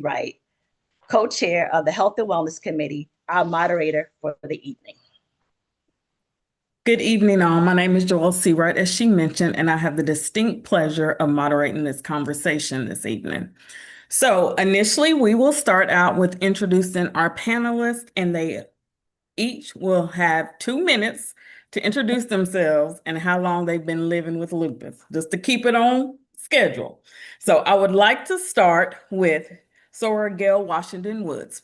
Wright, co-chair of the Health and Wellness Committee, our moderator for the evening. Good evening, all. My name is Joelle Seawright, as she mentioned, and I have the distinct pleasure of moderating this conversation this evening. So initially, we will start out with introducing our panelists, and they each will have 2 minutes to introduce themselves and how long they've been living with lupus, just to keep it on schedule. So I would like to start with Sora Gail Washington Woods.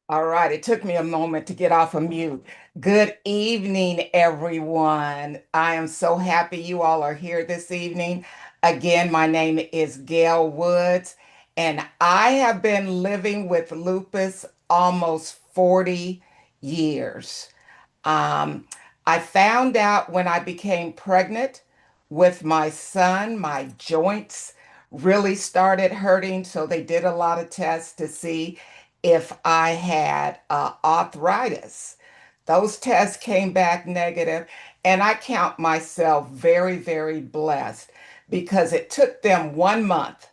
All right, it took me a moment to get off of mute. Good evening, everyone. I am so happy you all are here this evening. Again, my name is Gail Woods, and I have been living with lupus almost 40 years. Um, I found out when I became pregnant with my son, my joints really started hurting. So they did a lot of tests to see if I had arthritis. Those tests came back negative, and I count myself very, very blessed because it took them 1 month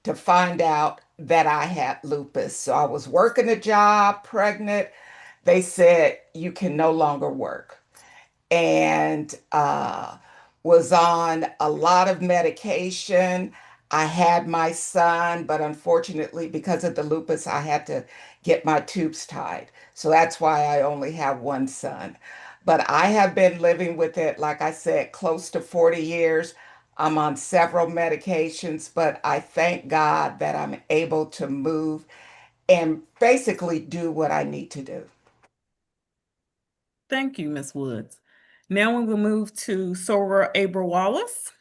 to find out that I had lupus. So I was working a job, pregnant. They said, you can no longer work. And was on a lot of medication. I had my son, but unfortunately, because of the lupus, I had to get my tubes tied. So that's why I only have one son. But I have been living with it, like I said, close to 40 years. I'm on several medications, but I thank God that I'm able to move and basically do what I need to do. Thank you, Ms. Woods. Now we will move to Sora Abra Wallace.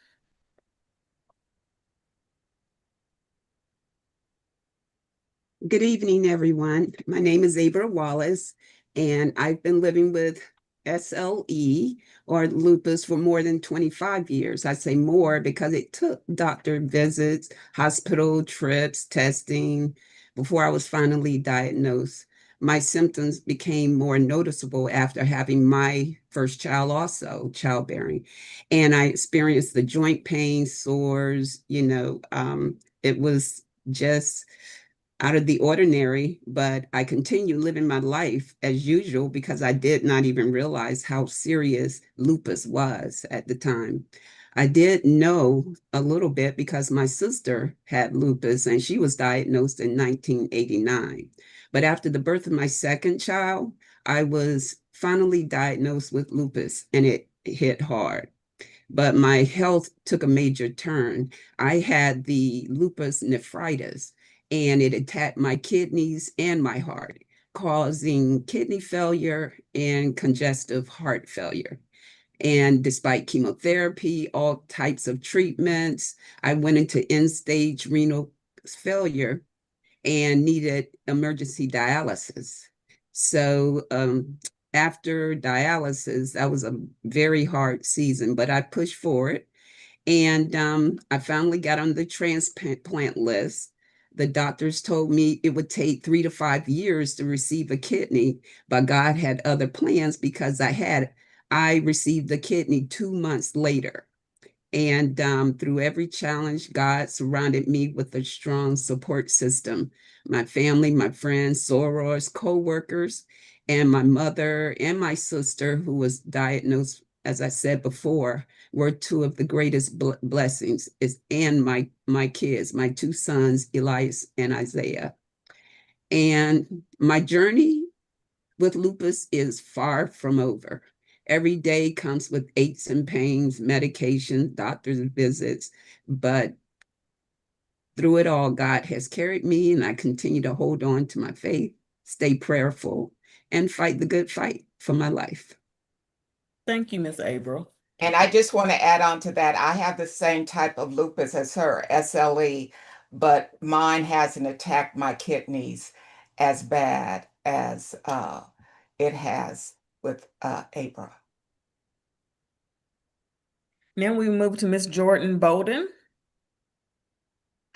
Good evening, everyone. My name is Abra Wallace, and I've been living with SLE or lupus for more than 25 years. I say more because it took doctor visits, hospital trips, testing before I was finally diagnosed. My symptoms became more noticeable after having my first child, also childbearing. And I experienced the joint pain, sores, it was just out of the ordinary, but I continued living my life as usual because I did not even realize how serious lupus was at the time. I did know a little bit because my sister had lupus and she was diagnosed in 1989. But after the birth of my second child, I was finally diagnosed with lupus and it hit hard. But my health took a major turn. I had the lupus nephritis, and it attacked my kidneys and my heart, causing kidney failure and congestive heart failure. And despite chemotherapy, all types of treatments, I went into end-stage renal failure and needed emergency dialysis. So after dialysis, that was a very hard season, but I pushed forward. And I finally got on the transplant list. The doctors told me it would take 3 to 5 years to receive a kidney, but God had other plans because I received the kidney 2 months later. And through every challenge, God surrounded me with a strong support system. My family, my friends, sorors, co-workers, and my mother and my sister, who was diagnosed, as I said before, were two of the greatest blessings, and my kids, my two sons, Elias and Isaiah. And my journey with lupus is far from over. Every day comes with aches and pains, medication, doctor's visits, but through it all, God has carried me, and I continue to hold on to my faith, stay prayerful, and fight the good fight for my life. Thank you, Ms. Abra. And I just want to add on to that. I have the same type of lupus as her, SLE, but mine hasn't attacked my kidneys as bad as it has with Abra. Now we move to Ms. Jordan Bowden.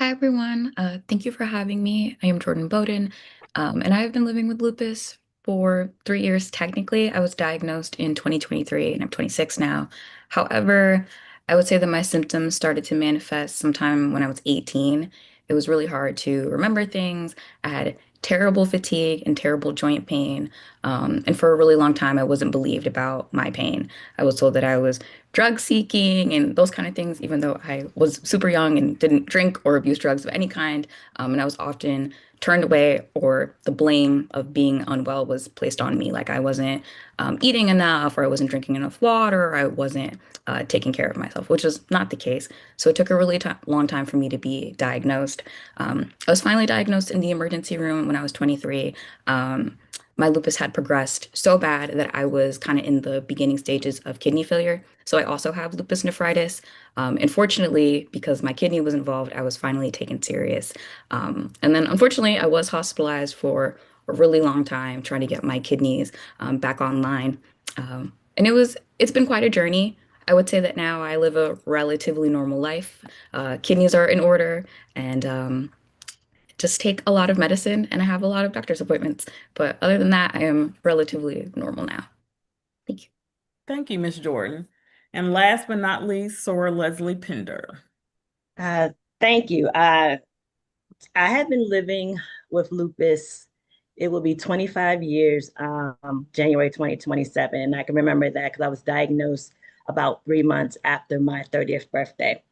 Hi, everyone. Thank you for having me. I am Jordan Bowden, and I have been living with lupus for 3 years. Technically, I was diagnosed in 2023, and I'm 26 now. However, I would say that my symptoms started to manifest sometime when I was 18. It was really hard to remember things. I had terrible fatigue and terrible joint pain. And for a really long time, I wasn't believed about my pain. I was told that I was drug seeking and those kind of things, even though I was super young and didn't drink or abuse drugs of any kind. And I was often turned away, or the blame of being unwell was placed on me. Like I wasn't eating enough, or I wasn't drinking enough water, or I wasn't taking care of myself, which is not the case. So it took a really long time for me to be diagnosed. I was finally diagnosed in the emergency room when I was 23. My lupus had progressed so bad that I was kind of in the beginning stages of kidney failure. So I also have lupus nephritis. And fortunately, because my kidney was involved, I was finally taken serious. And then unfortunately, I was hospitalized for a really long time trying to get my kidneys back online. And it's been quite a journey. I would say that now I live a relatively normal life. Kidneys are in order, and just take a lot of medicine, and I have a lot of doctor's appointments. But other than that, I am relatively normal now. Thank you. Thank you, Ms. Jordan. And last but not least, Sora Leslie Pender. Thank you. I have been living with lupus. It will be 25 years, January 2027. And I can remember that because I was diagnosed about 3 months after my 30th birthday.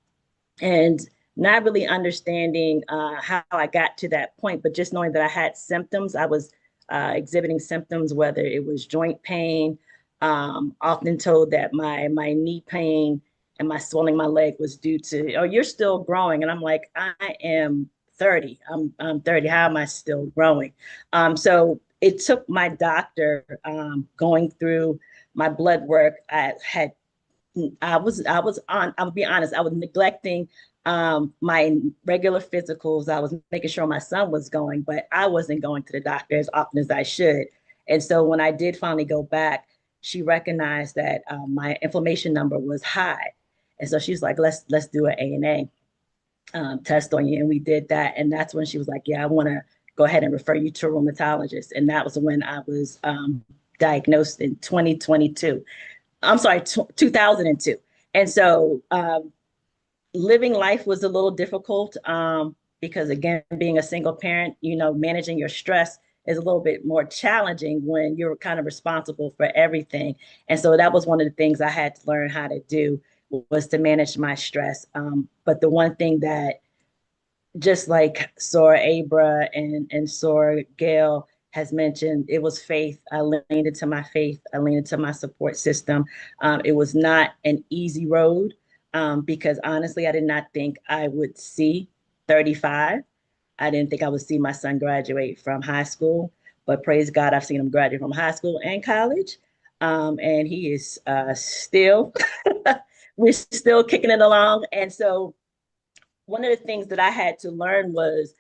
And not really understanding how I got to that point, but just knowing that I had symptoms. I was exhibiting symptoms, whether it was joint pain, often told that my knee pain and my swelling my leg was due to, oh, you're still growing. And I'm like, I am 30. I'm 30. How am I still growing? So it took my doctor going through my blood work. I'll be honest, I was neglecting my regular physicals. I was making sure my son was going, but I wasn't going to the doctor as often as I should. And so when I did finally go back, she recognized that my inflammation number was high. And so she's like, let's do an ANA test on you. And we did that. And that's when she was like, yeah, I want to go ahead and refer you to a rheumatologist. And that was when I was diagnosed in 2022. I'm sorry, 2002. And so living life was a little difficult because, again, being a single parent, managing your stress is a little bit more challenging when you're kind of responsible for everything. And so that was one of the things I had to learn how to do, was to manage my stress. But the one thing that, just like Sora Abra and Sora Gail has mentioned, it was faith. I leaned into my faith. I leaned into my support system. It was not an easy road because honestly, I did not think I would see 35. I didn't think I would see my son graduate from high school, but praise God, I've seen him graduate from high school and college. And he is still, we're still kicking it along. And so one of the things that I had to learn was,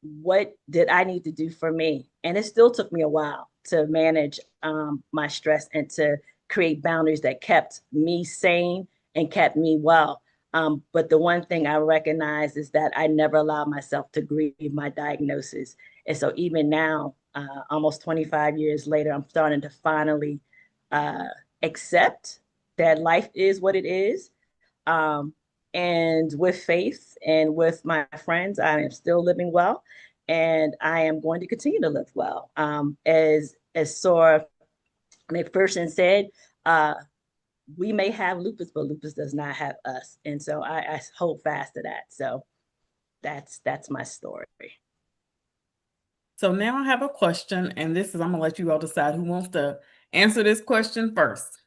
what did I need to do for me? And it still took me a while to manage my stress and to create boundaries that kept me sane and kept me well. But the one thing I recognize is that I never allowed myself to grieve my diagnosis. And so even now, almost 25 years later, I'm starting to finally accept that life is what it is. And with faith and with my friends, I am still living well, and I am going to continue to live well. As Sora McPherson said, we may have lupus, but lupus does not have us, and so I hold fast to that. So that's my story. So now I have a question, and I'm gonna let you all decide who wants to answer this question first.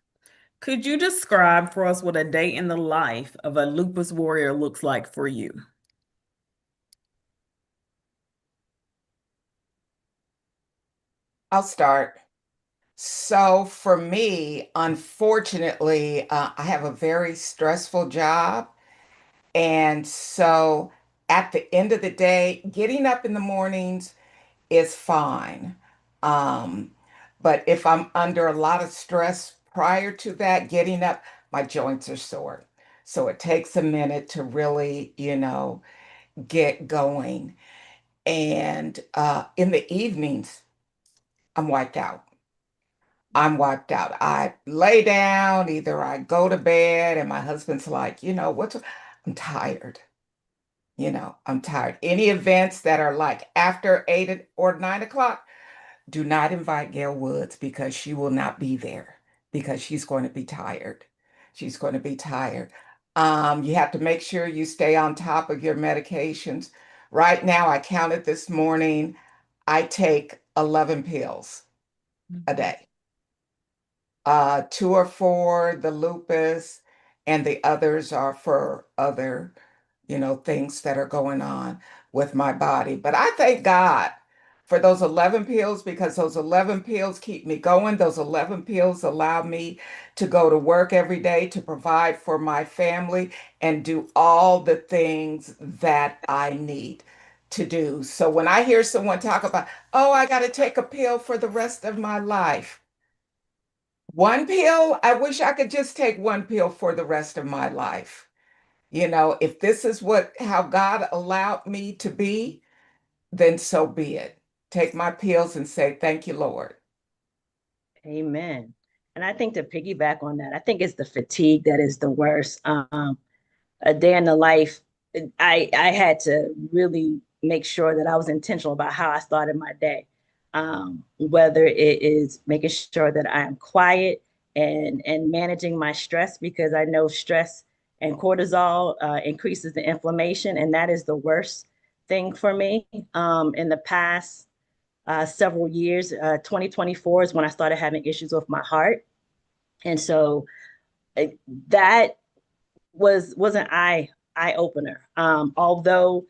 Could you describe for us what a day in the life of a lupus warrior looks like for you? I'll start. So for me, unfortunately, I have a very stressful job. And so at the end of the day, getting up in the mornings is fine. Um, but if I'm under a lot of stress prior to that, getting up, my joints are sore. So it takes a minute to really, get going. And in the evenings, I'm wiped out. I'm wiped out. I lay down, either I go to bed, and my husband's like, I'm tired. I'm tired. Any events that are like after 8 or 9 o'clock, do not invite Gail Woods because she will not be there because she's going to be tired. She's going to be tired. You have to make sure you stay on top of your medications. Right now, I counted this morning, I take 11 pills a day. Two are for the lupus, and the others are for other, things that are going on with my body. But I thank God for those 11 pills because those 11 pills keep me going. Those 11 pills allow me to go to work every day to provide for my family and do all the things that I need to do. So when I hear someone talk about, oh, I got to take a pill for the rest of my life. One pill, I wish I could just take one pill for the rest of my life. If this is how God allowed me to be, then so be it. Take my pills and say, thank you, Lord. Amen. And I think to piggyback on that, I think it's the fatigue that is the worst. A day in the life, I had to really make sure that I was intentional about how I started my day. Whether it is making sure that I am quiet and managing my stress, because I know stress and cortisol increases the inflammation, and that is the worst thing for me. In the past several years, 2024 is when I started having issues with my heart, and so that was an eye opener. Although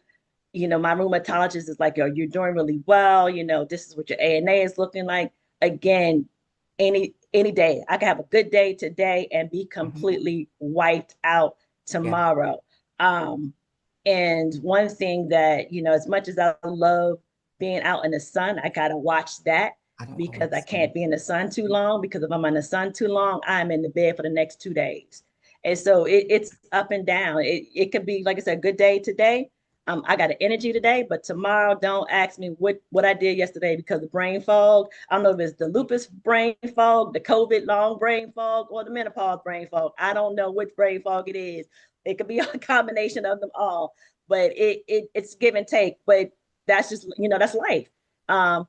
my rheumatologist is like, yo, you're doing really well. This is what your ANA is looking like. Again, any day I can have a good day today and be completely wiped out Yeah, tomorrow. Um, and one thing that as much as I love being out in the sun, I gotta watch that I don't because I understand. can't be in the sun too long. Because if I'm in the sun too long, I'm in the bed for the next 2 days. And so it's up and down. It could be, like I said, a good day today. I got the energy today, but tomorrow, don't ask me what I did yesterday because of brain fog. I don't know if it's the lupus brain fog, the COVID long brain fog, or the menopause brain fog. I don't know which brain fog it is. It could be a combination of them all, but it's give and take. But that's just that's life.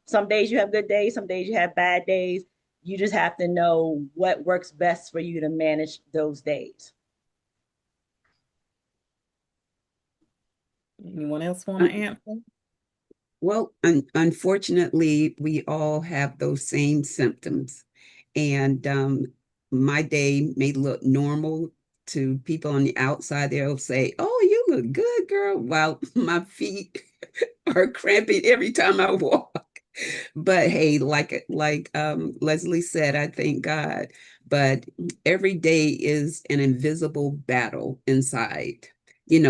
Some days you have good days, some days you have bad days. You just have to know what works best for you to manage those days. Anyone else want to answer? Well, unfortunately, we all have those same symptoms. And my day may look normal to people on the outside. They'll say, oh, you look good, girl. While my feet are cramping every time I walk. But hey, like Leslie said, I thank God. But every day is an invisible battle inside.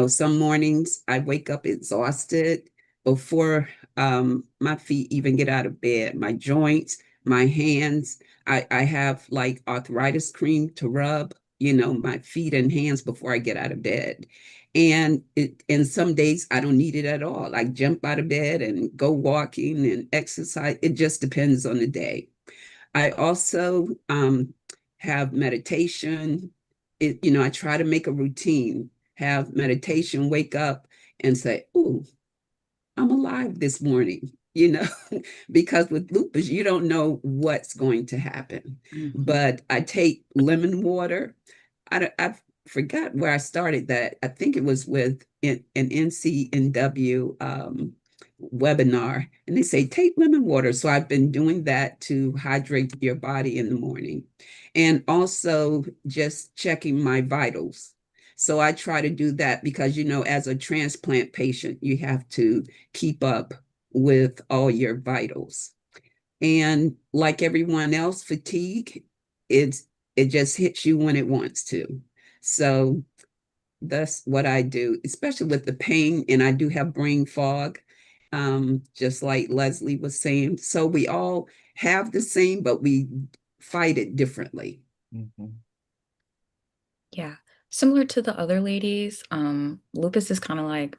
Some mornings I wake up exhausted before my feet even get out of bed. My joints, my hands, I have like arthritis cream to rub, my feet and hands before I get out of bed. And some days I don't need it at all. I jump out of bed and go walking and exercise. It just depends on the day. I also have meditation. I try to make a routine, have meditation, wake up and say, "Oh, I'm alive this morning." Because with lupus, you don't know what's going to happen. Mm-hmm. But I take lemon water. I forgot where I started that. I think it was with an NCNW webinar, and they say take lemon water. So I've been doing that to hydrate your body in the morning, and also just checking my vitals. So I try to do that because, as a transplant patient, you have to keep up with all your vitals. And like everyone else, fatigue, it just hits you when it wants to. So that's what I do, especially with the pain. And I do have brain fog, just like Leslie was saying. So we all have the same, but we fight it differently. Mhm. Yeah. Similar to the other ladies, lupus is kind of like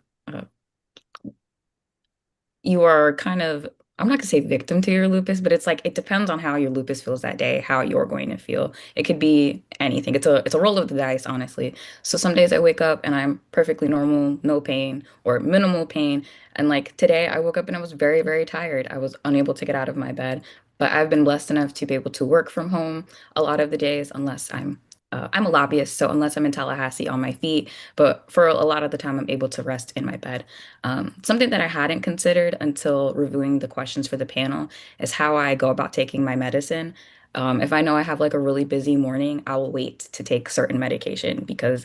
you are kind of I'm not gonna say victim to your lupus, but it's like it depends on how your lupus feels that day, how you're going to feel. It could be anything. It's a roll of the dice, honestly. So some days I wake up and I'm perfectly normal, no pain or minimal pain. And like today I woke up and I was very, very tired. I was unable to get out of my bed. But I've been blessed enough to be able to work from home a lot of the days, unless I'm a lobbyist, so unless I'm in Tallahassee on my feet, but for a lot of the time, I'm able to rest in my bed. Something that I hadn't considered until reviewing the questions for the panel is how I go about taking my medicine. If I know I have like a really busy morning, I will wait to take certain medication because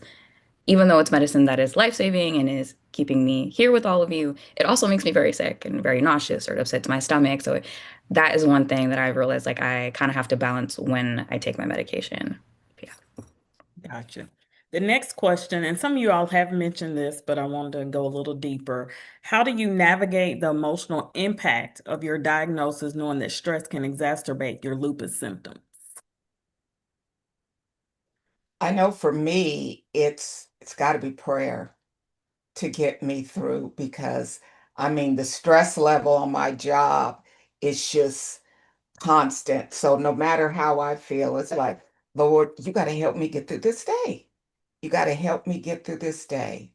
even though it's medicine that is life-saving and is keeping me here with all of you, it also makes me very sick and very nauseous or it upsets my stomach. So that is one thing that I've realized like I kind of have to balance when I take my medication. Yeah. Gotcha. The next question, and some of you all have mentioned this, but I wanted to go a little deeper. How do you navigate the emotional impact of your diagnosis, knowing that stress can exacerbate your lupus symptoms? I know for me, it's got to be prayer to get me through because I mean the stress level on my job is just constant. So no matter how I feel, it's like, Lord, you got to help me get through this day. You got to help me get through this day.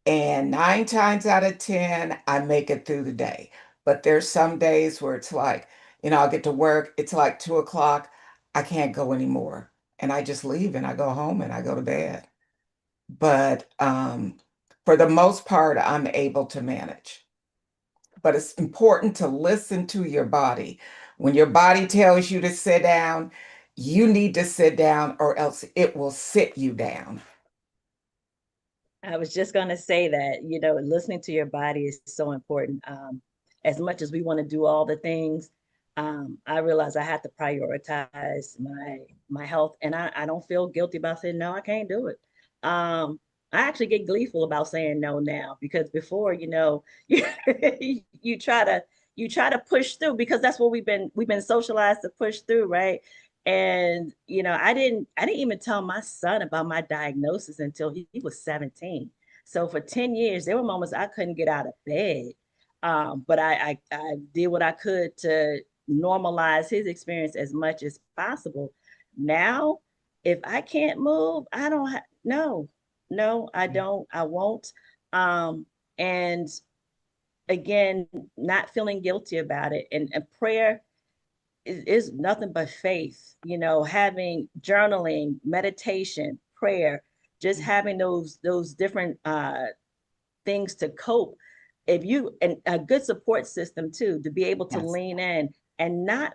And 9 times out of 10, I make it through the day. But there's some days where it's like, I'll get to work, it's like 2 o'clock, I can't go anymore. And I just leave and I go home and I go to bed. But for the most part, I'm able to manage. But it's important to listen to your body. When your body tells you to sit down, you need to sit down or else it will sit you down. I was just going to say that, listening to your body is so important. As much as we want to do all the things, I realize I have to prioritize my health, and I don't feel guilty about saying no, I can't do it. I actually get gleeful about saying no now because before, you, you try to you try to push through because that's what we've been socialized to push through, right? And I didn't even tell my son about my diagnosis until he was 17. So for 10 years, there were moments I couldn't get out of bed. But I did what I could to normalize his experience as much as possible. Now, if I can't move, I don't have no, I don't, I won't. And again, not feeling guilty about it. And prayer is nothing but faith, having journaling, meditation, prayer, just having those different things to cope. If you and a good support system too, to be able to Yes. lean in and not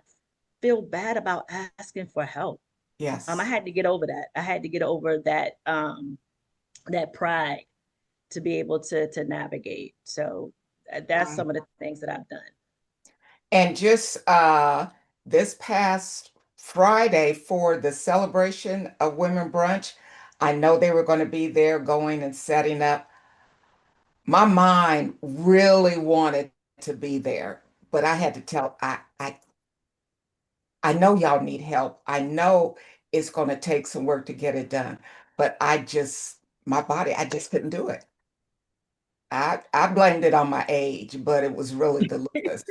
feel bad about asking for help. I Yes. had to get over that. I had to get over that pride to be able to navigate. So that's Right. some of the things that I've done. And just this past Friday for the celebration of Women Brunch, I know they were going to be there going and setting up. My mind really wanted to be there, but I had to tell I know y'all need help. I know it's going to take some work to get it done, but my body, I just couldn't do it. I blamed it on my age, but it was really the lupus.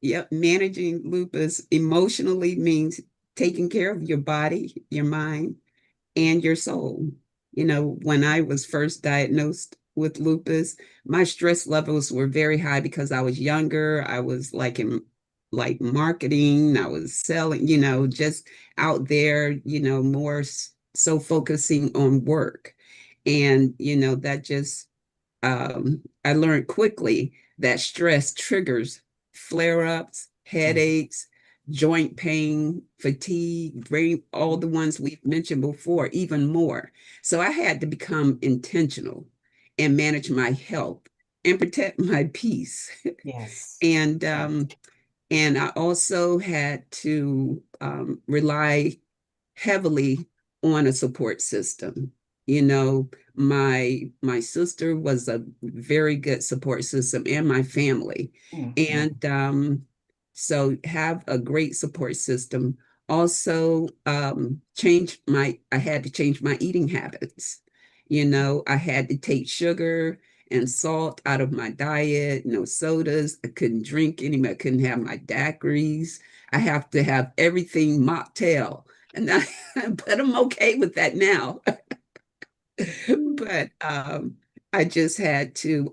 Yep, managing lupus emotionally means taking care of your body, your mind, and your soul. When I was first diagnosed with lupus, my stress levels were very high because I was younger. I was like in like marketing, I was selling, just out there, more so focusing on work. And, that just I learned quickly that stress triggers flare ups, headaches, joint pain, fatigue, brain, all the ones we've mentioned before, even more. So I had to become intentional and manage my health and protect my peace. Yes. and Yes. and I also had to rely heavily on a support system. My sister was a very good support system and my family. Mhm. And so have a great support system. Also, I had to change my eating habits. I had to take sugar and salt out of my diet, no sodas. I couldn't drink any, I couldn't have my daiquiris. I have to have everything mocktail. And I, but I'm okay with that now. But I just had to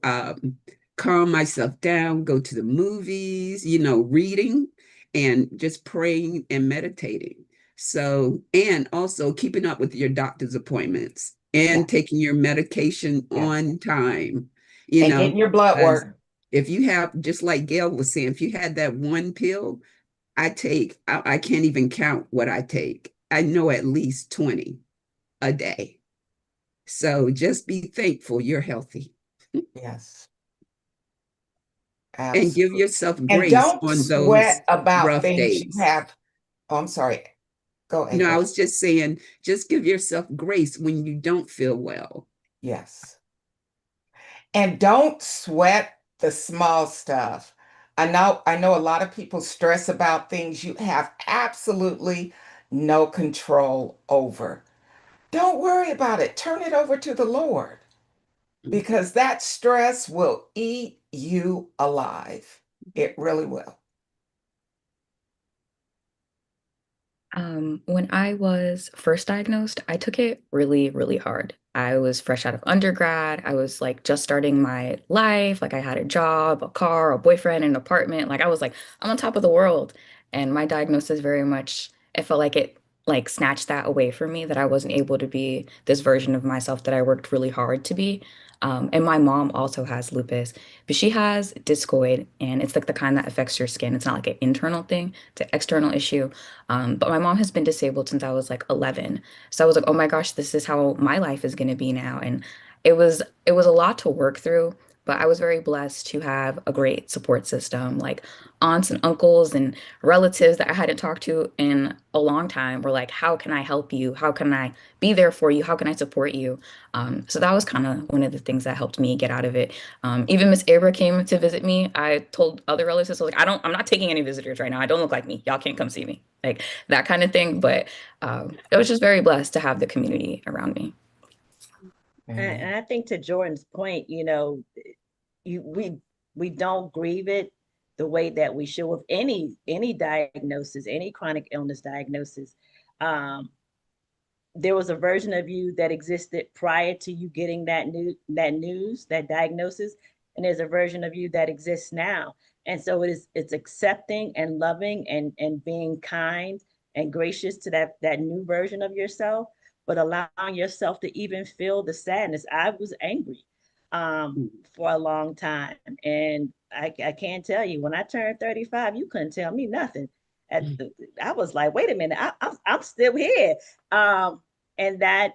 calm myself down, go to the movies, reading and just praying and meditating. So, and also keeping up with your doctor's appointments Yeah. and taking your medication Yes. on time, And getting your blood because work. if you have, just like Gail was saying, if you had that one pill, I can't even count what I take. I know at least 20 a day. So just be thankful you're healthy Yes, and give absolutely. yourself And grace don't on those sweat about rough things you days. have. Oh, I'm sorry. Go, No, I Ava. was just saying, just give yourself grace when you don't feel well. Yes. And don't sweat the small stuff. I know a lot of people stress about things you have absolutely no control over. Don't worry about it. Turn it over to the Lord because that stress will eat you alive. It really will. When I was first diagnosed, I took it really, really hard. I was fresh out of undergrad. I was like just starting my life. Like I had a job, a car, a boyfriend, an apartment. Like I was like, I'm on top of the world. And my diagnosis very much, it felt like it like snatched that away from me, that I wasn't able to be this version of myself that I worked really hard to be. And my mom also has lupus, but she has discoid, and it's like the kind that affects your skin. It's not like an internal thing, it's an external issue. But my mom has been disabled since I was like 11. So I was like, oh my gosh, this is how my life is going to be now. And it was a lot to work through, but I was very blessed to have a great support system. Like aunts and uncles and relatives that I hadn't talked to in a long time were like, how can I help you? How can I be there for you? How can I support you? So that was kind of one of the things that helped me get out of it. Even Miss Abra came to visit me. I told other relatives, I was like, I'm not taking any visitors right now. I don't look like me. Y'all can't come see me. Like that kind of thing. But I was just very blessed to have the community around me. Amen. And I think to Jordan's point, you we don't grieve it the way that we should with any diagnosis, any chronic illness diagnosis. Um, there was a version of you that existed prior to you getting that diagnosis, and there's a version of you that exists now. And so it's accepting and loving and being kind and gracious to that new version of yourself, but allowing yourself to even feel the sadness. I was angry for a long time, and I can't tell you, when I turned 35, you couldn't tell me nothing. I was like, wait a minute, I'm still here. And that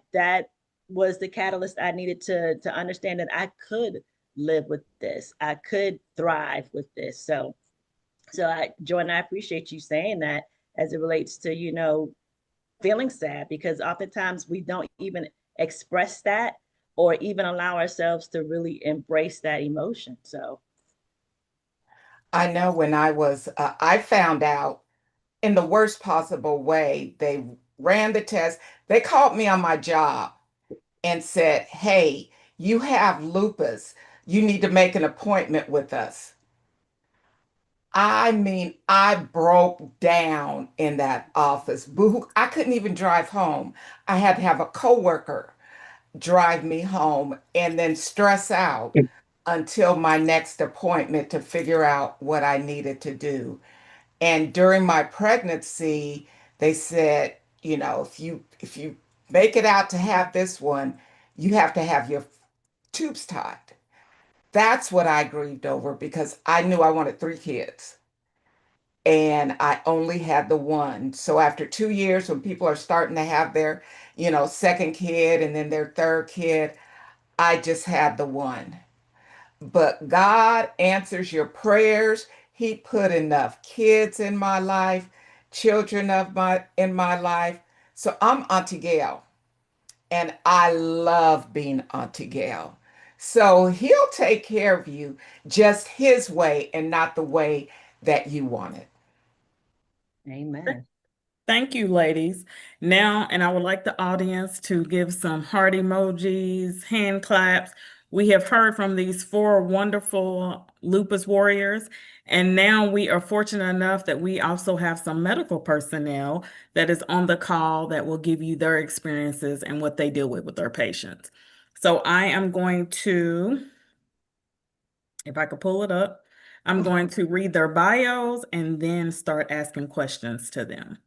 was the catalyst I needed to understand that I could live with this. I could thrive with this. Jordan, I appreciate you saying that as it relates to, feeling sad, because oftentimes we don't even express that or even allow ourselves to really embrace that emotion. So, I know when I found out in the worst possible way. They ran the test. They called me on my job and said, hey, you have lupus. You need to make an appointment with us. I mean, I broke down in that office. Boo, I couldn't even drive home. I had to have a coworker drive me home and then stress out until my next appointment to figure out what I needed to do. And during my pregnancy, they said, if you make it out to have this one, you have to have your tubes tied. That's what I grieved over because I knew I wanted three kids and I only had the one. So after 2 years, when people are starting to have their, second kid and then their third kid, I just had the one. But God answers your prayers. He put enough kids in my life, children of my in my life. So I'm Auntie Gail, and I love being Auntie Gail. So he'll take care of you just his way and not the way that you want it. amen. Thank you, ladies. Now, and I would like the audience to give some heart emojis, hand claps We have heard from these 4 wonderful lupus warriors, and now we are fortunate enough that we also have some medical personnel that is on the call that will give you their experiences and what they deal with their patients. So I am going to, if I could pull it up, I'm going to read their bios and then start asking questions to them.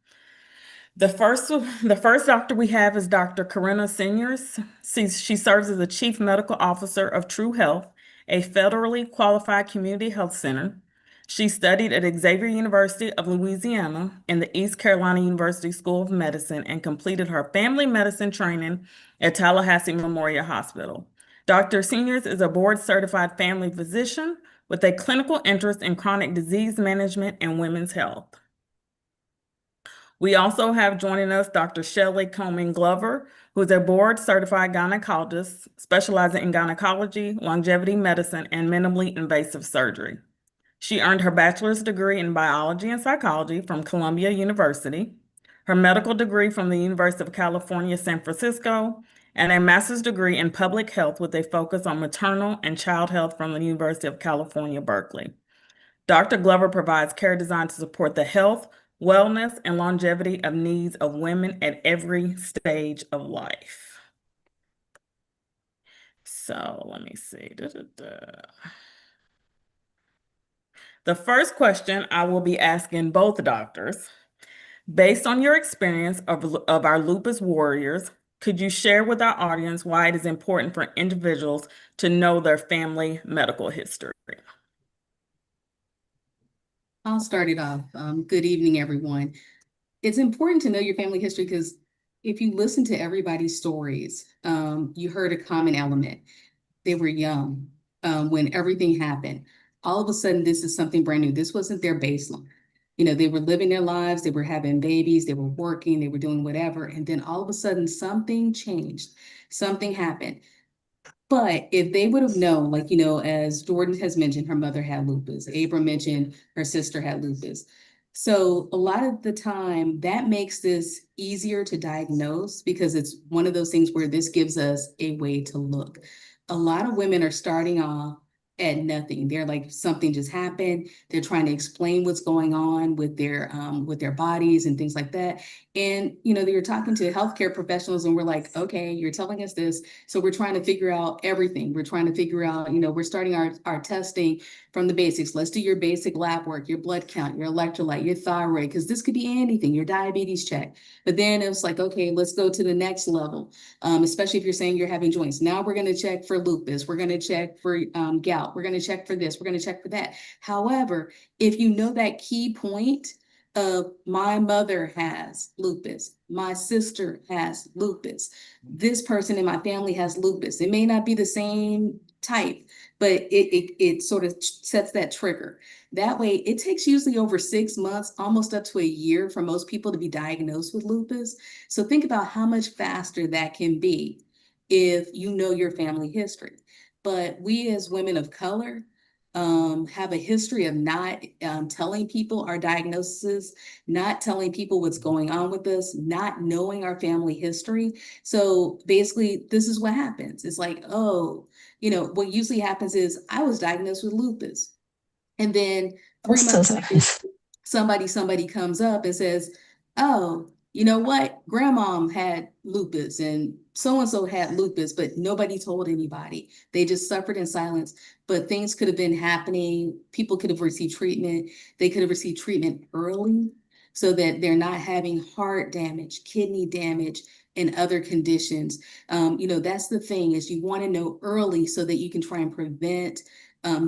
The first doctor we have is Dr. Corinna Seniors. She serves as the Chief Medical Officer of True Health, a federally qualified community health center. She studied at Xavier University of Louisiana and the East Carolina University School of Medicine and completed her family medicine training at Tallahassee Memorial Hospital. Dr. Seniors is a board-certified family physician with a clinical interest in chronic disease management and women's health. We also have joining us Dr. Shelley Coleman Glover, who is a board-certified gynecologist specializing in gynecology, longevity medicine, and minimally invasive surgery. She earned her bachelor's degree in biology and psychology from Columbia University, her medical degree from the University of California, San Francisco, and a master's degree in public health with a focus on maternal and child health from the University of California, Berkeley. Dr. Glover provides care designed to support the health, wellness, and longevity of needs of women at every stage of life. So let me see. The first question I will be asking both doctors, based on your experience of our lupus warriors, could you share with our audience why it is important for individuals to know their family medical history? I'll start it off. Good evening, everyone. It's important to know your family history because if you listen to everybody's stories, you heard a common element. They were young when everything happened. All of a sudden, this is something brand new. This wasn't their baseline. You know, they were living their lives, they were having babies, they were working, they were doing whatever. And then all of a sudden, something changed, something happened. But if they would have known, like, you know, as Jordan has mentioned, her mother had lupus. Abram mentioned her sister had lupus. So a lot of the time that makes this easier to diagnose because it's one of those things where this gives us a way to look. A lot of women are starting off at nothing. They're like, something just happened. They're trying to explain what's going on with their bodies and things like that. And, you know, they're talking to healthcare professionals and we're like, okay, you're telling us this. So we're trying to figure out everything. We're trying to figure out, you know, we're starting our testing from the basics. Let's do your basic lab work, your blood count, your electrolyte, your thyroid, because this could be anything, your diabetes check. But then it was like, okay, let's go to the next level, especially if you're saying you're having joints. Now we're going to check for lupus. We're going to check for gout. We're going to check for this. We're going to check for that. However, if you know that key point of my mother has lupus, my sister has lupus, this person in my family has lupus. It may not be the same type, but it sort of sets that trigger. That way, it takes usually over 6 months, almost up to a year for most people to be diagnosed with lupus. So think about how much faster that can be if you know your family history. But we as women of color, have a history of not telling people our diagnoses, not telling people what's going on with us, not knowing our family history. So basically, this is what happens. It's like, oh, you know, what usually happens is I was diagnosed with lupus. And then 3 months later, somebody comes up and says, oh, you know what? Grandma had lupus and so had lupus, but nobody told anybody. They just suffered in silence, but things could have been happening. People could have received treatment. They could have received treatment early so that they're not having heart damage, kidney damage, and other conditions. You know, that's the thing is you want to know early so that you can try and prevent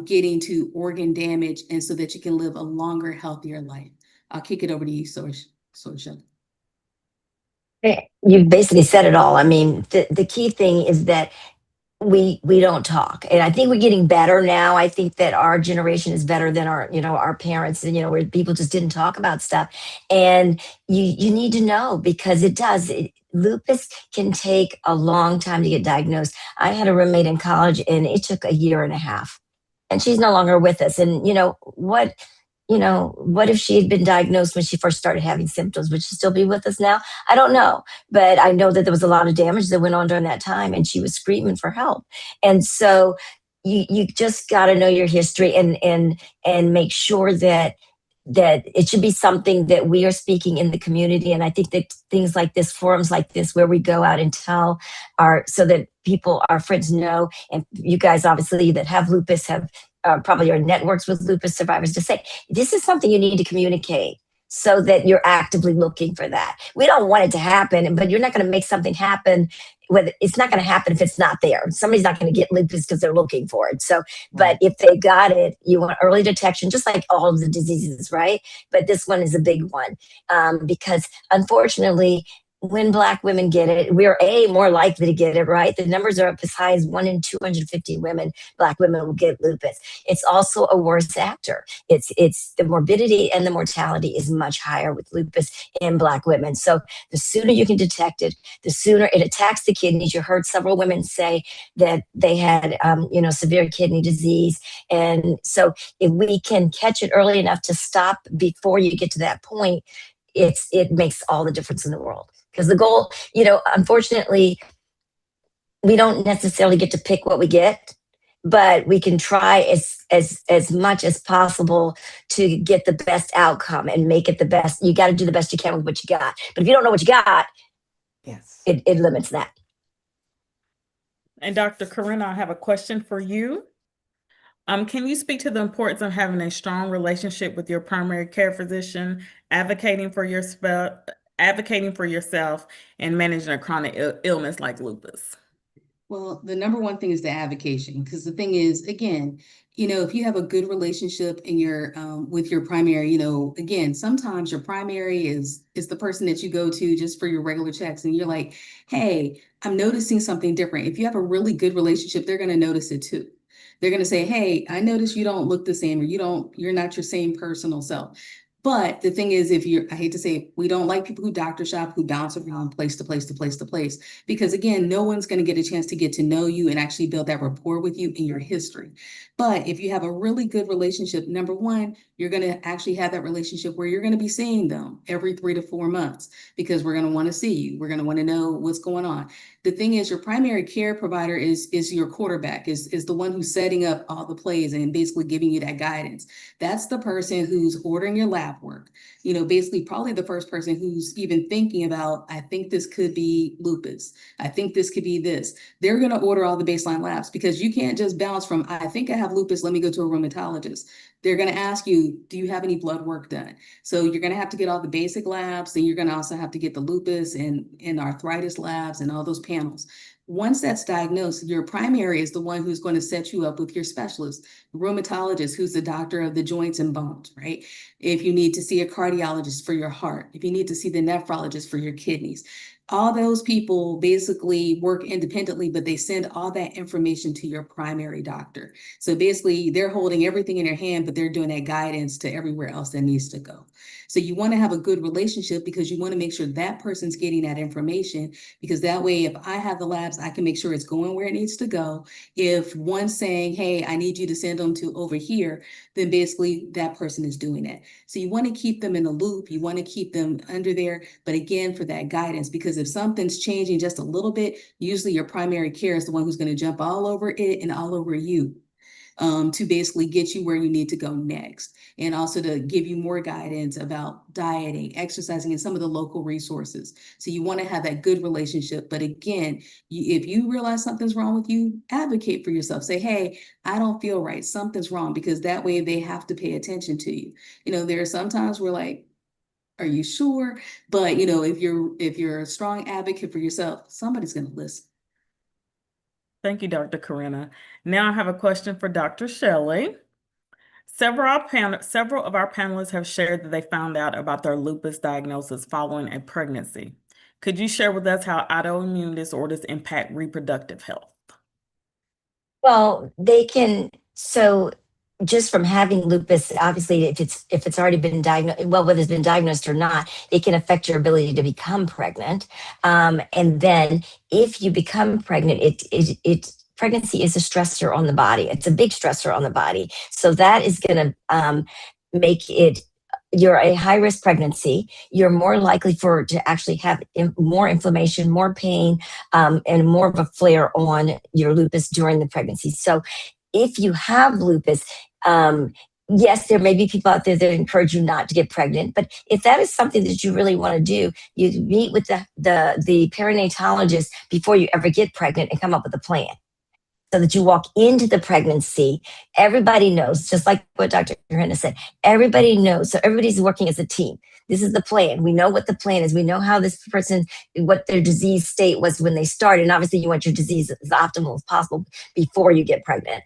getting to organ damage and so that you can live a longer, healthier life. I'll kick it over to you, Sorsha. You've basically said it all. I mean, the key thing is that we don't talk, and I think we're getting better now. I think that our generation is better than our parents, and where people just didn't talk about stuff. And you need to know because it does. Lupus can take a long time to get diagnosed. I had a roommate in college, and it took a year and a half, and she's no longer with us. And what if she had been diagnosed when she first started having symptoms? Would she still be with us now? I don't know. But I know that there was a lot of damage that went on during that time, and she was screaming for help. And so you just got to know your history and make sure that it should be something that we are speaking in the community. And I think that things like this, forums like this, where we go out and tell so that our friends know, and you guys obviously that have lupus have probably your networks with lupus survivors, to say, this is something you need to communicate so that you're actively looking for that. We don't want it to happen, but you're not going to make something happen. It's not going to happen if it's not there. Somebody's not going to get lupus because they're looking for it. So, but if they got it, you want early detection, just like all of the diseases, right? But this one is a big one because unfortunately, when Black women get it, we're more likely to get it, right? The numbers are up as high as 1 in 250 women, Black women will get lupus. It's also a worse actor. It's the morbidity and the mortality is much higher with lupus in Black women. So the sooner you can detect it, the sooner it attacks the kidneys. You heard several women say that they had, severe kidney disease. And so if we can catch it early enough to stop before you get to that point, it makes all the difference in the world. Because the goal, unfortunately, we don't necessarily get to pick what we get, but we can try as much as possible to get the best outcome and make it the best. You got to do the best you can with what you got. But if you don't know what you got, Yes, it limits that. And Dr. Corinna, I have a question for you. Can you speak to the importance of having a strong relationship with your primary care physician, advocating for yourself, and managing a chronic illness like lupus? Well, the number one thing is the advocation, because the thing is, again, if you have a good relationship in with your primary, again, sometimes your primary is the person that you go to just for your regular checks, and you're like, hey, I'm noticing something different. If you have a really good relationship, they're going to notice it too. They're going to say, hey, I notice you don't look the same, or you're not your same personal self. But the thing is, I hate to say it, we don't like people who doctor shop, who bounce around place to place to place to place, because again, no one's going to get a chance to get to know you and actually build that rapport with you in your history. But if you have a really good relationship, number one, you're going to actually have that relationship where you're going to be seeing them every 3 to 4 months, because we're going to want to see you. We're going to want to know what's going on. The thing is, your primary care provider is your quarterback, is the one who's setting up all the plays and basically giving you that guidance. That's the person who's ordering your lab work. Basically probably the first person who's even thinking about, I think this could be lupus. I think this could be this. They're going to order all the baseline labs, because you can't just bounce from, I think I have lupus, let me go to a rheumatologist. They're going to ask you, do you have any blood work done? So you're going to have to get all the basic labs. Then you're going to also have to get the lupus and arthritis labs and all those panels. Once that's diagnosed, your primary is the one who's going to set you up with your specialist, rheumatologist, who's the doctor of the joints and bones, right? If you need to see a cardiologist for your heart, if you need to see the nephrologist for your kidneys, all those people basically work independently, but they send all that information to your primary doctor. So basically they're holding everything in their hand, but they're doing that guidance to everywhere else that needs to go. So you want to have a good relationship, because you want to make sure that person's getting that information, because that way, if I have the labs, I can make sure it's going where it needs to go. If one's saying, hey, I need you to send them to over here, then basically that person is doing that. So you want to keep them in the loop. You want to keep them under there, but again, for that guidance, because if something's changing just a little bit, usually your primary care is the one who's going to jump all over it and all over you, to basically get you where you need to go next. And also to give you more guidance about dieting, exercising, and some of the local resources. So you want to have that good relationship. But again, if you realize something's wrong with you, advocate for yourself. Say, hey, I don't feel right. Something's wrong, because that way they have to pay attention to you. There are sometimes we're like, are you sure? But if you're a strong advocate for yourself, somebody's going to listen. Thank you, Dr. Corinna. Now I have a question for Dr. Shelley. Several of our panelists have shared that they found out about their lupus diagnosis following a pregnancy. Could you share with us how autoimmune disorders impact reproductive health? Well, they can. So just from having lupus, obviously, if it's already been diagnosed, well, whether it's been diagnosed or not, it can affect your ability to become pregnant. And then if you become pregnant, pregnancy is a stressor on the body. It's a big stressor on the body. So that is going to make it, you're a high risk pregnancy. You're more likely to actually have more inflammation, more pain, and more of a flare on your lupus during the pregnancy. So if you have lupus, yes, there may be people out there that encourage you not to get pregnant, but if that is something that you really want to do, you meet with the perinatologist before you ever get pregnant and come up with a plan, so that you walk into the pregnancy. Everybody knows, just like what Dr. Henna said, everybody knows. So everybody's working as a team. This is the plan. We know what the plan is. We know how this person, what their disease state was when they started. And obviously you want your disease as optimal as possible before you get pregnant.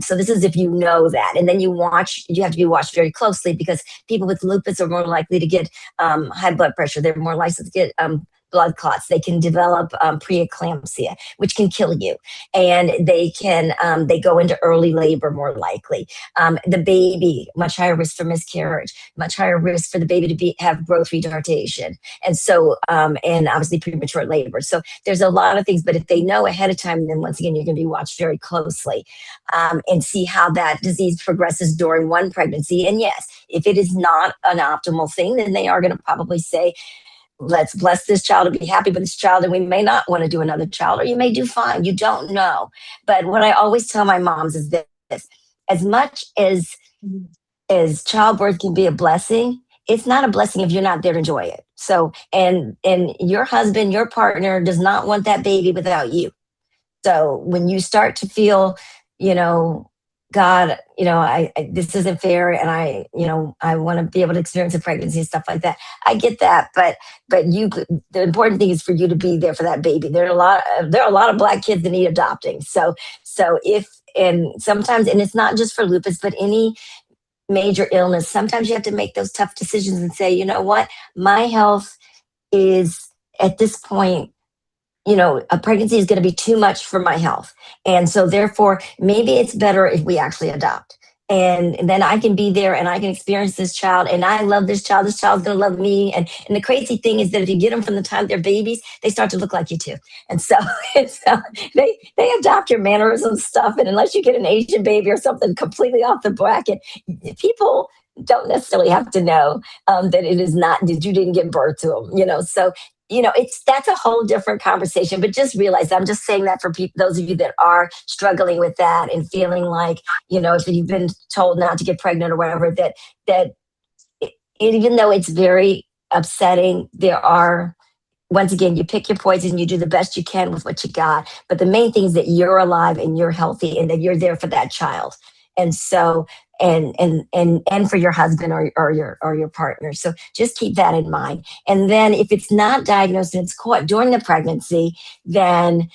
So this is if you know that. And then you have to be watched very closely, because people with lupus are more likely to get high blood pressure. They're more likely to get blood clots. They can develop preeclampsia, which can kill you. And they go into early labor more likely. The baby, much higher risk for miscarriage, much higher risk for the baby to have growth retardation. And so, and obviously premature labor. So there's a lot of things, but if they know ahead of time, then once again, you're going to be watched very closely, and see how that disease progresses during one pregnancy. And yes, if it is not an optimal thing, then they are going to probably say, let's bless this child to be happy with this child, and we may not want to do another child, or you may do fine. You don't know. But what I always tell my moms is this: as much as childbirth can be a blessing, it's not a blessing if you're not there to enjoy it. So, and your husband, your partner does not want that baby without you. So when you start to feel, God, this isn't fair, and I want to be able to experience a pregnancy and stuff like that. I get that, but the important thing is for you to be there for that baby. There are a lot of Black kids that need adopting. So sometimes, and it's not just for lupus, but any major illness, sometimes you have to make those tough decisions and say, you know what, my health is at this point, a pregnancy is going to be too much for my health. And so therefore, maybe it's better if we actually adopt. And then I can be there and I can experience this child, and I love this child. This child's going to love me. And the crazy thing is that if you get them from the time they're babies, they start to look like you too. And so they adopt your mannerisms stuff. And unless you get an Asian baby or something completely off the bracket, people don't necessarily have to know that it is not, that you didn't give birth to them, So that's a whole different conversation, but just realize, I'm just saying that for those of you that are struggling with that and feeling like, if you've been told not to get pregnant or whatever, that even though it's very upsetting, once again, you pick your poison, you do the best you can with what you got. But the main thing is that you're alive and you're healthy and that you're there for that child. And so, and for your husband or your partner. So just keep that in mind. And then if it's not diagnosed and it's caught during the pregnancy, then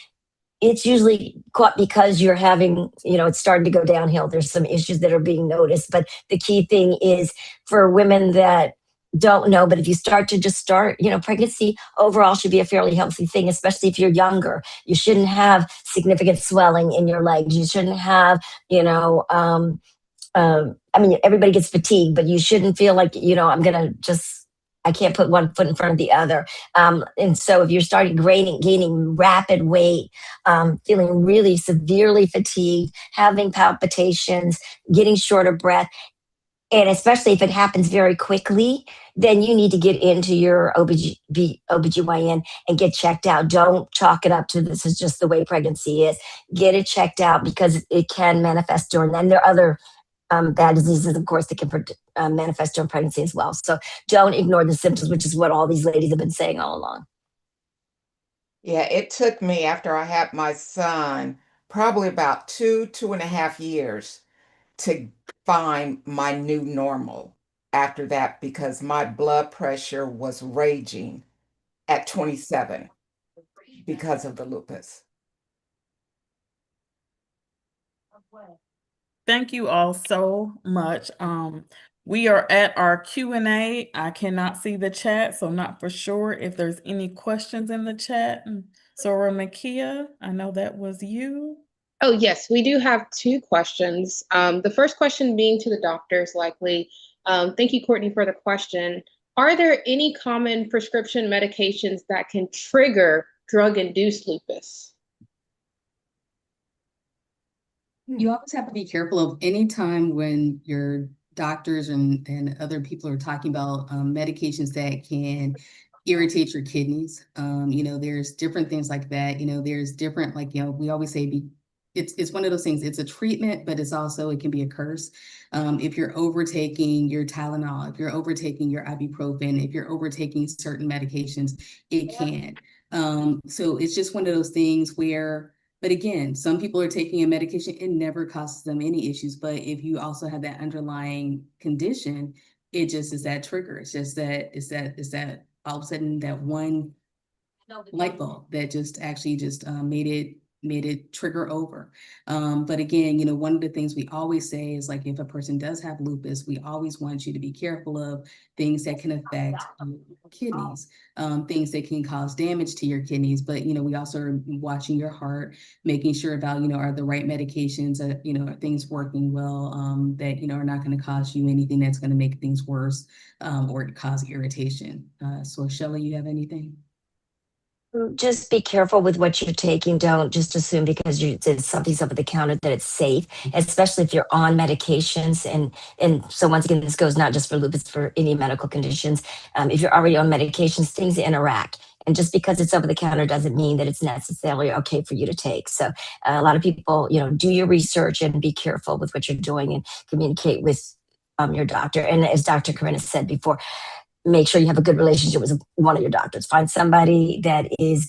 it's usually caught because you're having, it's starting to go downhill. There's some issues that are being noticed. But the key thing is for women that don't know, but if you start, pregnancy overall should be a fairly healthy thing, especially if you're younger. You shouldn't have significant swelling in your legs. You shouldn't have, everybody gets fatigued, but you shouldn't feel like, I can't put one foot in front of the other. And so if you're starting gaining rapid weight, feeling really severely fatigued, having palpitations, getting short of breath, and especially if it happens very quickly, then you need to get into your OBGYN and get checked out. Don't chalk it up to this is just the way pregnancy is. Get it checked out because it can manifest during that. And there are other bad diseases, of course, that can manifest during pregnancy as well. So don't ignore the symptoms, which is what all these ladies have been saying all along. Yeah, it took me, after I had my son, probably about 2.5 years to find my new normal after that, because my blood pressure was raging at 27 because of the lupus. Thank you all so much. We are at our Q&A. I cannot see the chat, so I'm not for sure if there's any questions in the chat. Sora Makia, I know that was you. Oh, yes, we do have 2 questions. The first question being to the doctors, likely. Thank you, Courtney, for the question. Are there any common prescription medications that can trigger drug-induced lupus? You always have to be careful of any time when your doctors and other people are talking about medications that can irritate your kidneys. There's different things like that. There's different, we always say it's one of those things. It's a treatment, but it can be a curse. If you're overtaking your Tylenol, if you're overtaking your ibuprofen, if you're overtaking certain medications, it can. So it's just one of those things where, but again, some people are taking a medication, it never causes them any issues. But if you also have that underlying condition, it just is that trigger. It's just that all of a sudden that one light bulb that just actually just made it trigger over. But again, one of the things we always say is, like, if a person does have lupus, we always want you to be careful of things that can affect kidneys, things that can cause damage to your kidneys. But, we also are watching your heart, making sure about, are the right medications, are things working well, that, are not going to cause you anything that's going to make things worse, or cause irritation. So Shelly, you have anything? Just be careful with what you're taking. Don't just assume because it's something's over the counter that it's safe, especially if you're on medications. And so once again, this goes not just for lupus, for any medical conditions. If you're already on medications, things interact. And just because it's over the counter doesn't mean that it's necessarily okay for you to take. So a lot of people, do your research and be careful with what you're doing and communicate with your doctor. And as Dr. Corinna said before, make sure you have a good relationship with one of your doctors. Find somebody that is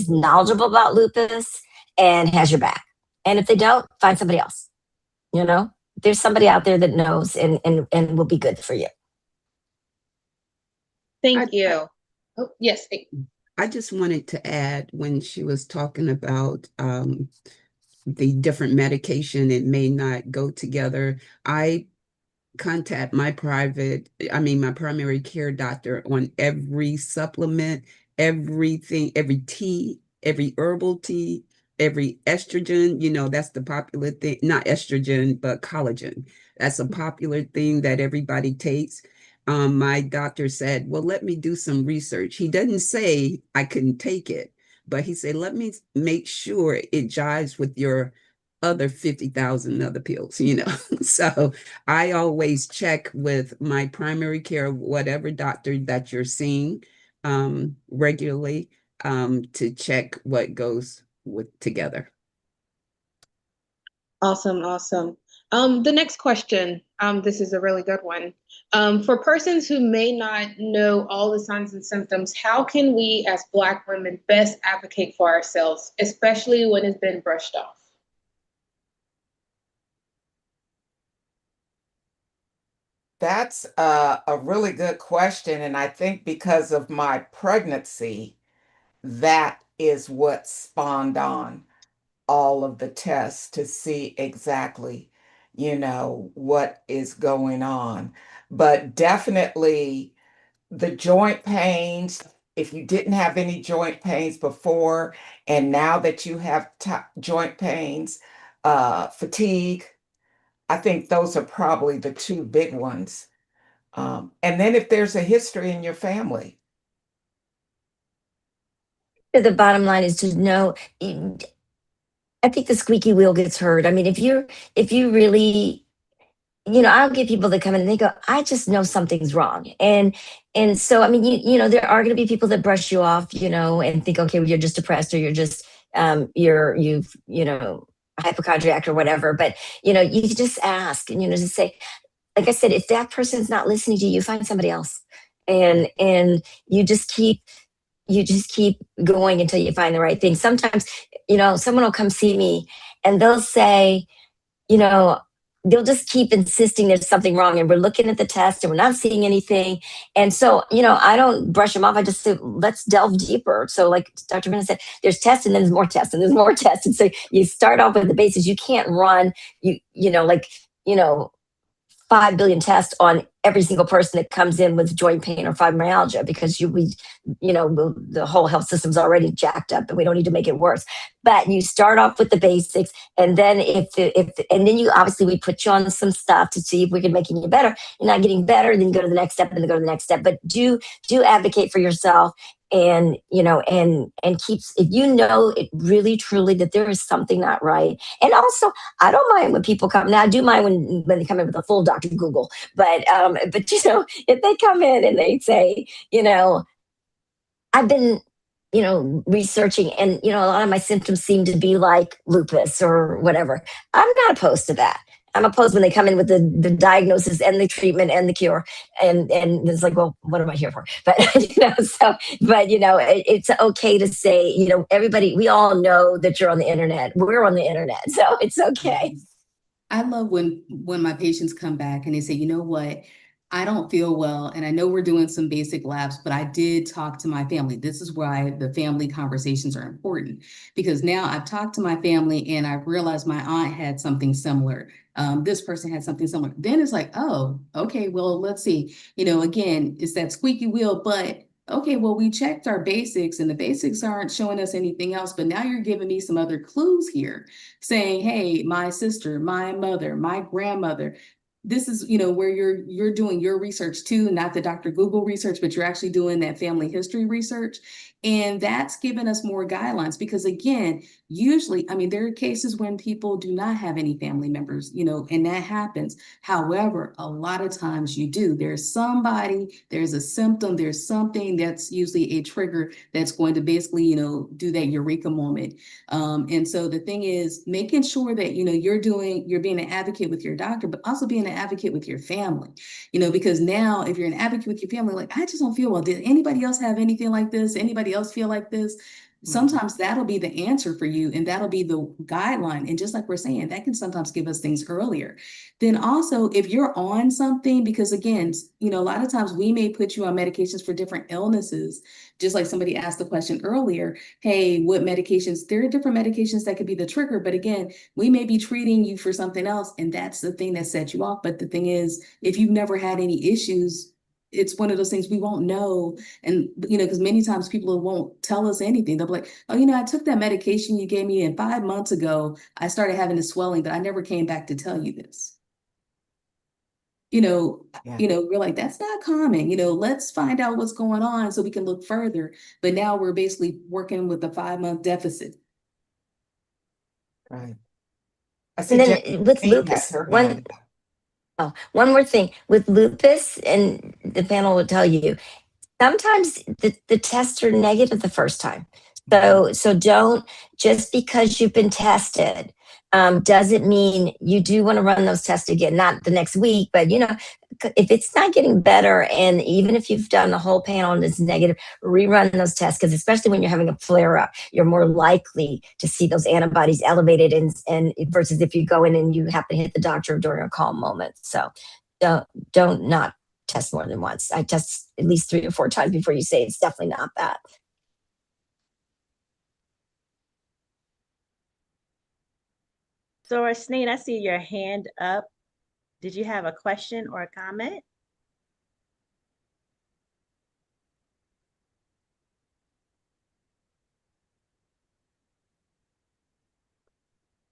knowledgeable about lupus and has your back. And if they don't, find somebody else. There's somebody out there that knows and will be good for you. Thank you. Oh, yes. I just wanted to add, when she was talking about the different medication, it may not go together. I contact my primary care doctor on every supplement, everything, every tea, every herbal tea, every estrogen. That's the popular thing, not estrogen, but collagen. That's a popular thing that everybody takes. My doctor said, well, let me do some research. He doesn't say I couldn't take it, but he said, let me make sure it jives with your other 50,000 other pills, So I always check with my primary care, whatever doctor that you're seeing regularly, to check what goes together. Awesome. The next question, this is a really good one. For persons who may not know all the signs and symptoms, how can we as Black women best advocate for ourselves, especially when it's been brushed off? That's a really good question. And I think because of my pregnancy, that is what spawned on all of the tests to see exactly, what is going on. But definitely the joint pains, if you didn't have any joint pains before, and now that you have joint pains, fatigue, I think those are probably the two big ones. And then if there's a history in your family. The bottom line is to know, I think the squeaky wheel gets heard. I mean, if you really, I'll get people that come in and they go, I just know something's wrong. And so, I mean, there are going to be people that brush you off, and think, okay, well, you're just depressed, or you're just, hypochondriac or whatever. But, you just ask and, just say, like I said, if that person's not listening to you, find somebody else. And you just keep going until you find the right thing. Sometimes, someone will come see me and they'll say, they'll just keep insisting there's something wrong, and we're looking at the test and we're not seeing anything. And so, I don't brush them off. I just say, let's delve deeper. So like Dr. Minna said, there's tests and then there's more tests and there's more tests. And so you start off with the basics. You can't run, 5 billion tests on every single person that comes in with joint pain or fibromyalgia, because the whole health system's already jacked up and we don't need to make it worse. But you start off with the basics, and then we put you on some stuff to see if we can make you better. You're not getting better, then you go to the next step and then go to the next step. But do advocate for yourself, and keeps, if you know it really truly that there is something not right. And also, I don't mind when people come. Now I do mind when they come in with a full Dr. Google, but if they come in and they say, I've been, researching, and a lot of my symptoms seem to be like lupus or whatever. I'm not opposed to that. I'm opposed when they come in with the diagnosis and the treatment and the cure, and it's like, well, what am I here for? But it's okay to say, everybody, we all know that you're on the internet. We're on the internet, so it's okay. I love when my patients come back and they say, you know what, I don't feel well, and I know we're doing some basic labs, but I did talk to my family. This is why the family conversations are important, because now I've talked to my family and I've realized my aunt had something similar. This person had something similar. Then it's like, oh, okay, well, let's see. Again, it's that squeaky wheel, but okay, well, we checked our basics and the basics aren't showing us anything else, but now you're giving me some other clues here saying, hey, my sister, my mother, my grandmother, this is, where you're doing your research too, not the Dr. Google research, but you're actually doing that family history research. And that's given us more guidelines because, again, usually, I mean, there are cases when people do not have any family members, and that happens. However, a lot of times you do. There's somebody, there's a symptom, there's something that's usually a trigger that's going to basically, do that eureka moment. And so the thing is making sure that, you're being an advocate with your doctor, but also being an advocate with your family, because now if you're an advocate with your family, like, I just don't feel well. Did anybody else have anything like this? Anybody else feel like this? Sometimes that'll be the answer for you, and that'll be the guideline. And just like we're saying, that can sometimes give us things earlier. Then also, if you're on something, because again, a lot of times we may put you on medications for different illnesses, just like somebody asked the question earlier, hey, what medications? There are different medications that could be the trigger, but again, we may be treating you for something else, and that's the thing that sets you off. But the thing is, if you've never had any issues, it's one of those things we won't know. And, because many times people won't tell us anything. They'll be like, oh, I took that medication you gave me, and 5 months ago, I started having this swelling, but I never came back to tell you this. We're like, that's not common. Let's find out what's going on so we can look further. But now we're basically working with a 5-month deficit. Right. And then with lupus, one more thing with lupus, and the panel will tell you, sometimes the tests are negative the first time. So don't, just because you've been tested, doesn't mean you do want to run those tests again, not the next week, but if it's not getting better, and even if you've done the whole panel and it's negative, rerun those tests, because especially when you're having a flare up, you're more likely to see those antibodies elevated, and versus if you go in and you happen to hit the doctor during a calm moment. So don't not test more than once. I test at least 3 or 4 times before you say it's definitely not that. So, Sneed, I see your hand up. Did you have a question or a comment?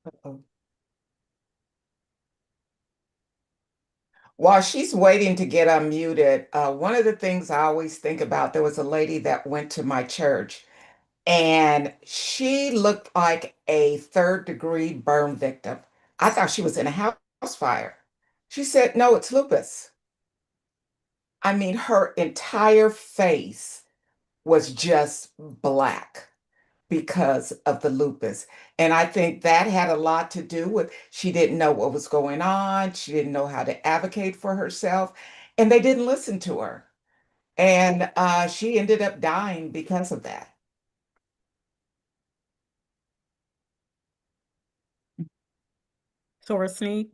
Uh-oh. While she's waiting to get unmuted, one of the things I always think about, there was a lady that went to my church, and she looked like a third-degree burn victim. I thought she was in a house fire. She said, no, it's lupus. I mean, her entire face was just black because of the lupus. And I think that had a lot to do with she didn't know what was going on. She didn't know how to advocate for herself, and they didn't listen to her. And she ended up dying because of that. Tora Sneed.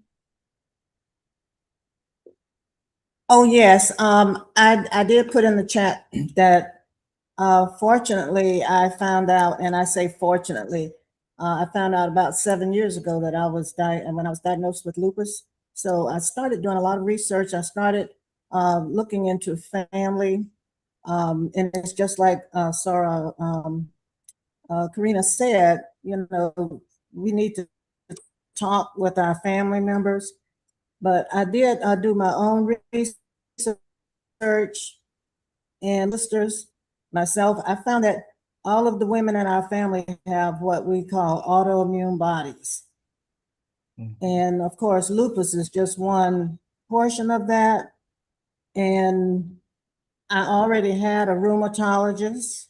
Oh, yes. I did put in the chat that fortunately I found out, and I say fortunately, I found out about 7 years ago that when I was diagnosed with lupus. So I started doing a lot of research. I started looking into family, and it's just like Sarah Karina said, we need to talk with our family members. But I did do my own research and listers, myself, I found that all of the women in our family have what we call autoimmune bodies. And of course, lupus is just one portion of that. And I already had a rheumatologist.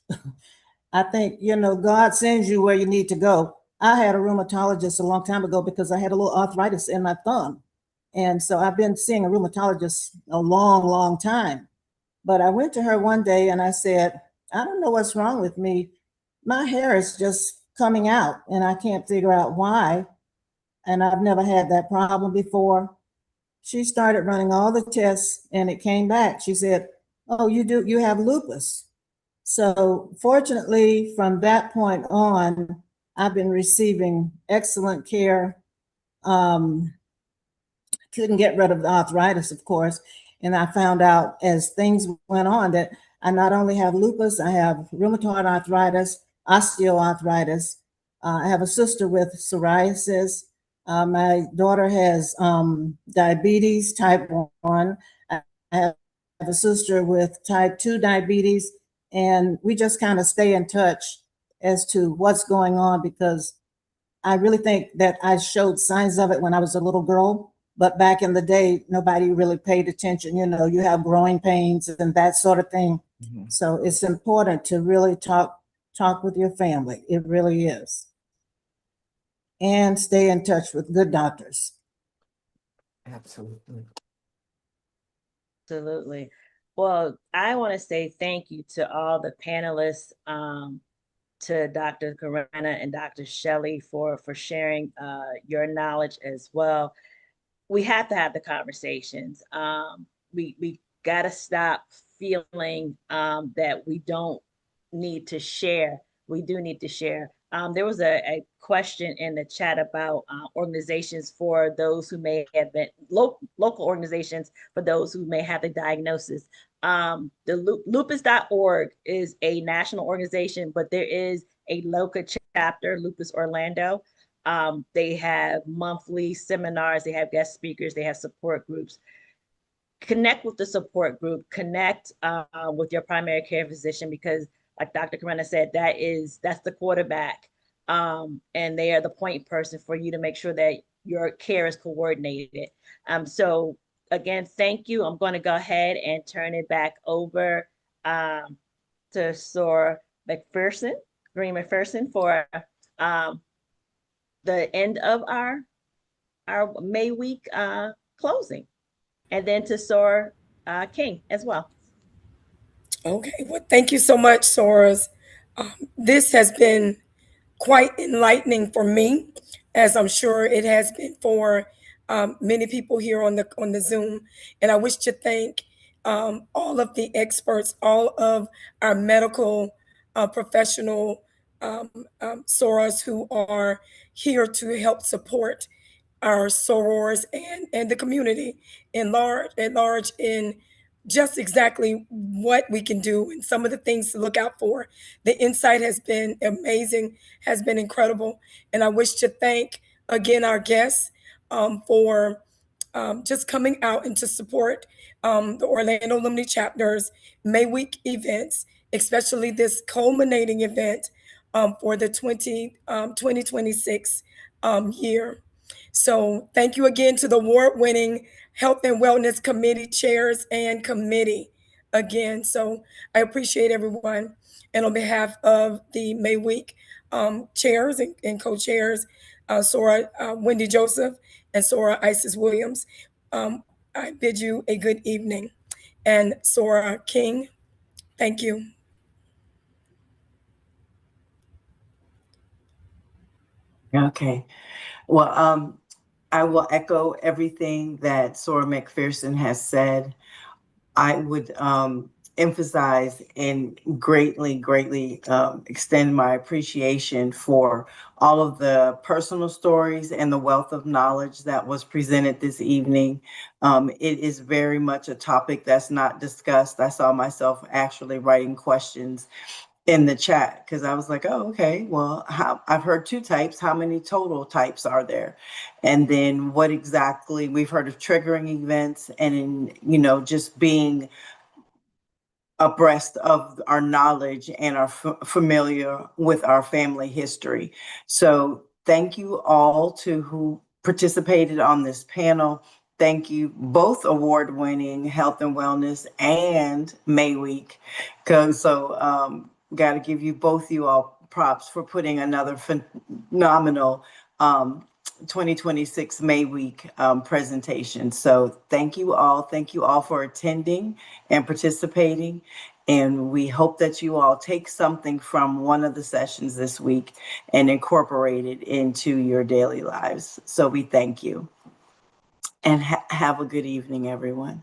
I think, God sends you where you need to go. I had a rheumatologist a long time ago because I had a little arthritis in my thumb. And so I've been seeing a rheumatologist a long, long time. But I went to her one day and I said, I don't know what's wrong with me. My hair is just coming out and I can't figure out why. And I've never had that problem before. She started running all the tests and it came back. She said, oh, you have lupus. So fortunately, from that point on, I've been receiving excellent care. Couldn't get rid of the arthritis, of course. And I found out as things went on that I not only have lupus, I have rheumatoid arthritis, osteoarthritis. I have a sister with psoriasis. My daughter has diabetes type 1. I have a sister with type 2 diabetes. And we just kind of stay in touch as to what's going on because I really think that I showed signs of it when I was a little girl. But back in the day, nobody really paid attention. You have growing pains and that sort of thing. So it's important to really talk with your family. It really is. And stay in touch with good doctors. Absolutely. Absolutely. Well, I want to say thank you to all the panelists, to Dr. Corona and Dr. Shelley for sharing your knowledge as well. We have to have the conversations. We got to stop feeling that we don't need to share. We do need to share. There was a question in the chat about organizations for those who may have been local organizations for those who may have the diagnosis. The lupus.org is a national organization, but there is a local chapter, Lupus Orlando. They have monthly seminars, they have guest speakers, they have support groups. Connect with the support group, connect with your primary care physician, because like Dr. Corona said, that's the quarterback. And they are the point person for you to make sure that your care is coordinated. So again, thank you. I'm going to go ahead and turn it back over to Sora Green McPherson for the end of our May week closing, and then to Sora King as well. Okay, well, thank you so much, Soras. This has been quite enlightening for me, as I'm sure it has been for many people here on the Zoom. And I wish to thank all of the experts, all of our medical professional sorors who are here to help support our sorors and the community at large in just exactly what we can do and some of the things to look out for. The insight has been amazing, has been incredible. And I wish to thank again our guests for just coming out and to support the Orlando Alumni Chapter's May Week events, especially this culminating event for the 2026 year. So thank you again to the award-winning Health and Wellness Committee chairs and committee again. So I appreciate everyone. And on behalf of the May Week chairs and co-chairs, Sora Wendy Joseph and Sora Isis Williams, I bid you a good evening. And Sora King, thank you. Okay. Well, I will echo everything that Sora McPherson has said. I would emphasize and greatly extend my appreciation for all of the personal stories and the wealth of knowledge that was presented this evening. It is very much a topic that's not discussed. I saw myself actually writing questions in the chat because I was like, oh, okay, well, I've heard 2 types. How many total types are there? And then what exactly, we've heard of triggering events and just being abreast of our knowledge and are familiar with our family history. So thank you all to who participated on this panel. Thank you, both award-winning Health and Wellness and May Week. So got to give you both you all props for putting another phenomenal 2026 May Week presentation. So thank you all. Thank you all for attending and participating. And we hope that you all take something from one of the sessions this week and incorporate it into your daily lives. So we thank you. And have a good evening, everyone.